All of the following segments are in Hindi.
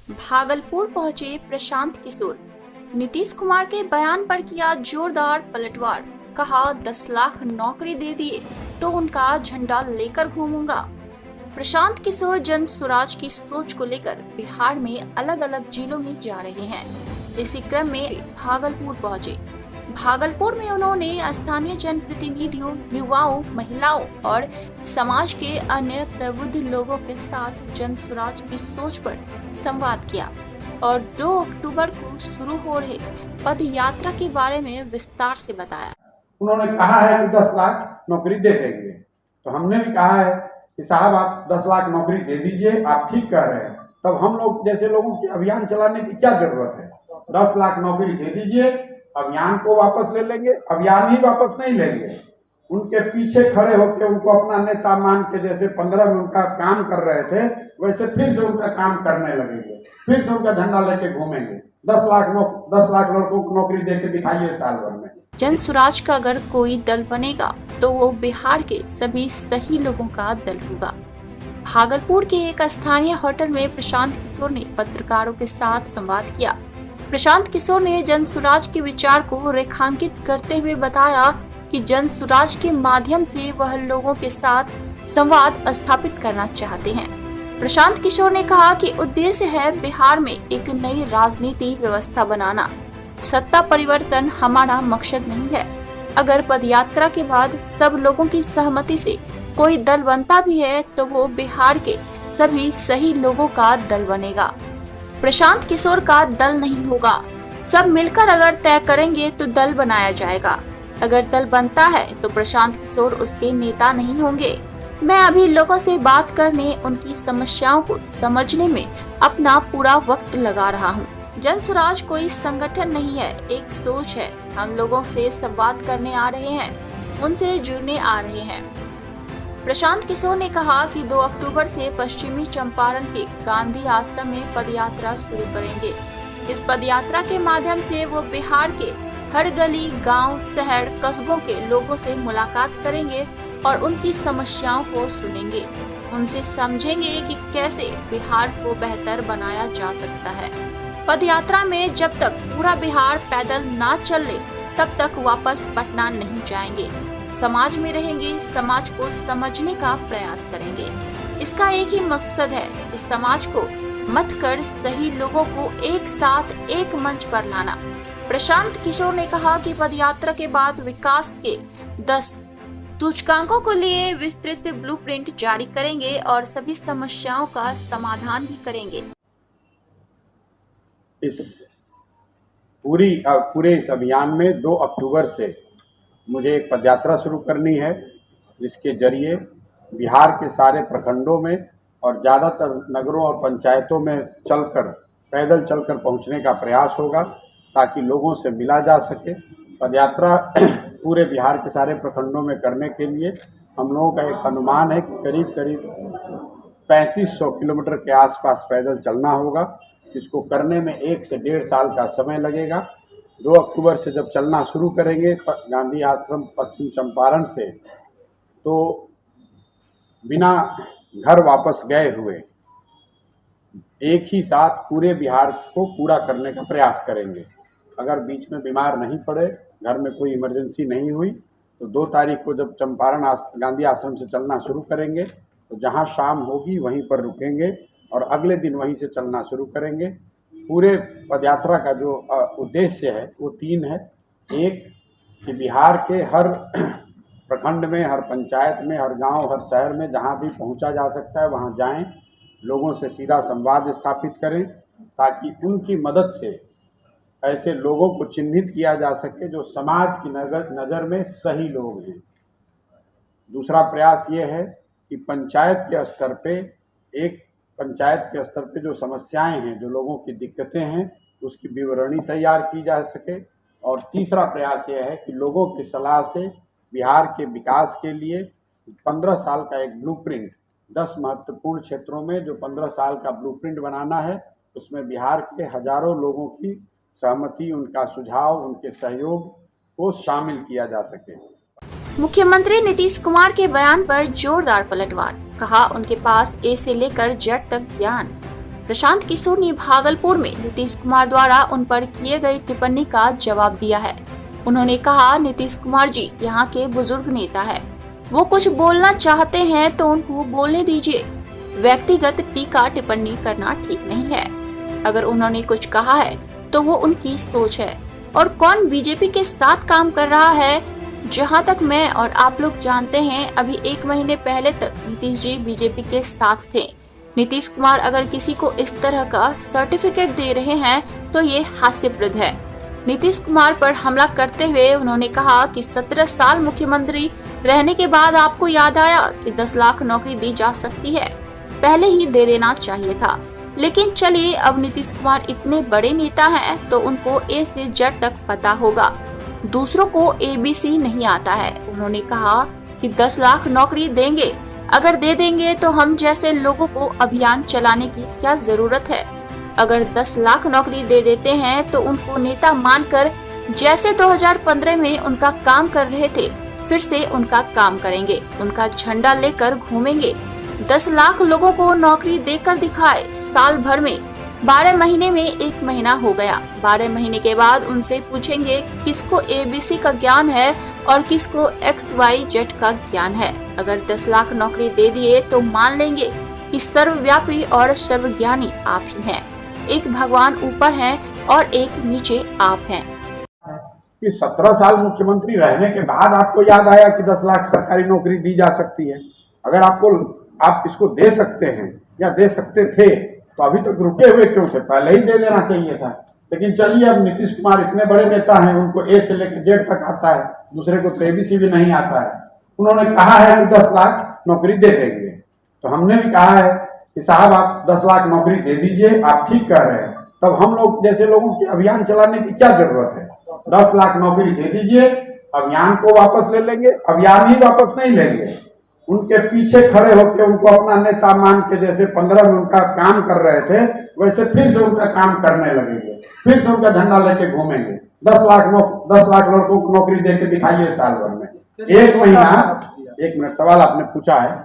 भागलपुर पहुंचे प्रशांत किशोर। नीतीश कुमार के बयान पर किया जोरदार पलटवार। कहा 10 लाख नौकरी दे दिए तो उनका झंडा लेकर घूमूंगा। प्रशांत किशोर जन स्वराज की सोच को लेकर बिहार में अलग अलग जिलों में जा रहे हैं। इसी क्रम में भागलपुर पहुंचे। भागलपुर में उन्होंने स्थानीय जनप्रतिनिधियों, युवाओं, महिलाओं और समाज के अन्य प्रबुद्ध लोगों के साथ जन स्वराज की सोच पर संवाद किया और 2 अक्टूबर को शुरू हो रहे पद यात्रा के बारे में विस्तार से बताया। उन्होंने कहा है कि 10 लाख नौकरी दे देंगे, तो हमने भी कहा है कि साहब आप 10 लाख नौकरी दे दीजिए, आप ठीक कह रहे हैं। तब हम लोग जैसे लोगों की अभियान चलाने की क्या जरूरत है? 10 लाख नौकरी दे दीजिए, अभियान को वापस ले लेंगे। अभियान ही वापस नहीं लेंगे, उनके पीछे खड़े होकर उनको अपना नेता मान के, जैसे 15 में उनका काम कर रहे थे वैसे फिर से उनका काम करने लगेंगे, फिर से उनका झंडा लेके घूमेंगे। 10 लाख लड़कों को नौकरी दे के दिखाइए साल भर में। जन स्वराज का अगर कोई दल बनेगा तो वो बिहार के सभी सही लोगों का दल होगा। भागलपुर के एक स्थानीय होटल में प्रशांत किशोर ने पत्रकारों के साथ संवाद किया। प्रशांत किशोर ने जन स्वराज के विचार को रेखांकित करते हुए बताया कि जन स्वराज के माध्यम से वह लोगों के साथ संवाद स्थापित करना चाहते हैं। प्रशांत किशोर ने कहा कि उद्देश्य है बिहार में एक नई राजनीति व्यवस्था बनाना। सत्ता परिवर्तन हमारा मकसद नहीं है। अगर पदयात्रा के बाद सब लोगों की सहमति से कोई दल बनता भी है तो वो बिहार के सभी सही लोगों का दल बनेगा। प्रशांत किशोर का दल नहीं होगा, सब मिलकर अगर तय करेंगे तो दल बनाया जाएगा। अगर दल बनता है तो प्रशांत किशोर उसके नेता नहीं होंगे। मैं अभी लोगों से बात करने, उनकी समस्याओं को समझने में अपना पूरा वक्त लगा रहा हूँ। जन स्वराज कोई संगठन नहीं है, एक सोच है। हम लोगों से संवाद करने आ रहे हैं, उनसे जुड़ने आ रहे हैं। प्रशांत किशोर ने कहा कि 2 अक्टूबर से पश्चिमी चंपारण के गांधी आश्रम में पदयात्रा शुरू करेंगे। इस पदयात्रा के माध्यम से वो बिहार के हर गली, गांव, शहर, कस्बों के लोगों से मुलाकात करेंगे और उनकी समस्याओं को सुनेंगे। उनसे समझेंगे कि कैसे बिहार को बेहतर बनाया जा सकता है। पदयात्रा में जब तक पूरा बिहार पैदल ना चले तब तक वापस पटना नहीं जाएंगे। समाज में रहेंगे, समाज को समझने का प्रयास करेंगे। इसका एक ही मकसद है कि समाज को मत कर सही लोगों को एक साथ एक मंच पर लाना। प्रशांत किशोर ने कहा कि पदयात्रा के बाद विकास के 10 सूचकांकों को लिए विस्तृत ब्लूप्रिंट जारी करेंगे और सभी समस्याओं का समाधान भी करेंगे। इस पूरे इस अभियान में 2 अक्टूबर से मुझे एक पदयात्रा शुरू करनी है, जिसके जरिए बिहार के सारे प्रखंडों में और ज़्यादातर नगरों और पंचायतों में पैदल चलकर पहुंचने का प्रयास होगा, ताकि लोगों से मिला जा सके। पदयात्रा पूरे बिहार के सारे प्रखंडों में करने के लिए हम लोगों का एक अनुमान है कि करीब 3500 किलोमीटर के आसपास पैदल चलना होगा। इसको करने में 1 से 1.5 साल का समय लगेगा। 2 अक्टूबर से जब चलना शुरू करेंगे गांधी आश्रम पश्चिम चंपारण से, तो बिना घर वापस गए हुए एक ही साथ पूरे बिहार को पूरा करने का प्रयास करेंगे। अगर बीच में बीमार नहीं पड़े, घर में कोई इमरजेंसी नहीं हुई, तो 2 तारीख को जब चंपारण गांधी आश्रम से चलना शुरू करेंगे तो जहां शाम होगी वहीं पर रुकेंगे और अगले दिन वहीं से चलना शुरू करेंगे। पूरे पदयात्रा का जो उद्देश्य है वो 3 है। एक, कि बिहार के हर प्रखंड में, हर पंचायत में, हर गांव, हर शहर में जहां भी पहुंचा जा सकता है वहां जाएं, लोगों से सीधा संवाद स्थापित करें, ताकि उनकी मदद से ऐसे लोगों को चिन्हित किया जा सके जो समाज की नज़र में सही लोग हैं। दूसरा प्रयास ये है कि पंचायत के स्तर पे जो समस्याएं हैं, जो लोगों की दिक्कतें हैं, उसकी विवरणी तैयार की जा सके। और तीसरा प्रयास यह है कि लोगों की सलाह से बिहार के विकास के लिए 15 साल का एक ब्लूप्रिंट, 10 महत्वपूर्ण क्षेत्रों में जो 15 साल का ब्लूप्रिंट बनाना है, उसमें बिहार के हजारों लोगों की सहमति, उनका सुझाव, उनके सहयोग को शामिल किया जा सके। मुख्यमंत्री नीतीश कुमार के बयान पर जोरदार पलटवार। कहा उनके पास ए से लेकर जेड तक ज्ञान। प्रशांत किशोर ने भागलपुर में नीतीश कुमार द्वारा उन पर किए गए टिप्पणी का जवाब दिया है। उन्होंने कहा, नीतीश कुमार जी यहाँ के बुजुर्ग नेता है, वो कुछ बोलना चाहते हैं तो उनको बोलने दीजिए। व्यक्तिगत टीका टिप्पणी करना ठीक नहीं है। अगर उन्होंने कुछ कहा है तो वो उनकी सोच है। और कौन बीजेपी के साथ काम कर रहा है, जहां तक मैं और आप लोग जानते हैं, अभी 1 महीने पहले तक नीतीश जी बीजेपी के साथ थे। नीतीश कुमार अगर किसी को इस तरह का सर्टिफिकेट दे रहे हैं तो ये हास्यप्रद है। नीतीश कुमार पर हमला करते हुए उन्होंने कहा कि 17 साल मुख्यमंत्री रहने के बाद आपको याद आया कि 10 लाख नौकरी दी जा सकती है, पहले ही दे देना चाहिए था। लेकिन चलिए, अब नीतीश कुमार इतने बड़े नेता हैं तो उनको ए से जेड तक पता होगा, दूसरों को ABC नहीं आता है। उन्होंने कहा कि 10 लाख नौकरी देंगे, अगर दे देंगे तो हम जैसे लोगों को अभियान चलाने की क्या जरूरत है। अगर 10 लाख नौकरी दे देते हैं तो उनको नेता मानकर जैसे 2015 में उनका काम कर रहे थे फिर से उनका काम करेंगे, उनका झंडा लेकर घूमेंगे। 10 लाख लोगों को नौकरी देकर दिखाए। साल भर में 12 महीने में 1 महीना हो गया। 12 महीने के बाद उनसे पूछेंगे किसको ABC का ज्ञान है और किसको XYZ का ज्ञान है। अगर 10 लाख नौकरी दे दिए तो मान लेंगे कि सर्वव्यापी और सर्वज्ञानी आप ही हैं। एक भगवान ऊपर हैं और एक नीचे आप हैं। कि 17 साल मुख्यमंत्री रहने के बाद आपको याद आया कि 10 लाख सरकारी नौकरी दी जा सकती है। अगर आप इसको दे सकते हैं या दे सकते थे तो अभी तक रुके हुए क्यों थे, पहले ही दे देना चाहिए था। लेकिन चलिए, अब नीतीश कुमार इतने बड़े नेता हैं, उनको A से लेकर Z तक आता है, दूसरे को तो ABC भी नहीं आता है। उन्होंने कहा है कि 10 लाख नौकरी दे देंगे, तो हमने भी कहा है कि साहब आप 10 लाख नौकरी दे दीजिए, आप ठीक कह रहे हैं। तब हम लोग जैसे लोगों की अभियान चलाने की क्या जरूरत है। 10 लाख नौकरी दे दीजिए, अभियान को वापस ले लेंगे। अभियान ही वापस नहीं लेंगे, उनके पीछे खड़े होकर उनको अपना नेता मान के जैसे 15 में उनका काम कर रहे थे वैसे फिर से उनका काम करने लगेंगे, फिर से उनका झंडा लेके घूमेंगे। 10 लाख लड़कों को नौकरी दे के दिखाइए साल भर में। 1 महीना, 1 मिनट, सवाल आपने पूछा है,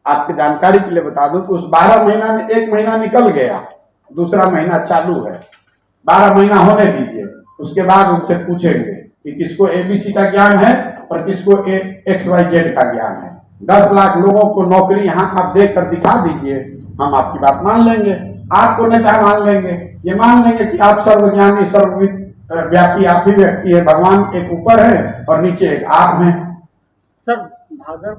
आपकी जानकारी के लिए बता दूं कि उस 12 महीना में 1 महीना निकल गया, दूसरा महीना चालू है। 12 महीना होने दीजिए, उसके बाद उनसे पूछेंगे कि किसको ABC का ज्ञान है और किसको XYZ का ज्ञान है। 10 लाख लोगों को नौकरी यहाँ आप देख कर दिखा दीजिए, हम आपकी बात मान लेंगे। आपको नेता मान लेंगे, ये मान लेंगे कि आप सर्वज्ञानी सर्वव्यापी आप ही व्यक्ति है, भगवान एक ऊपर है और नीचे एक आप हैं। सर भागलपुर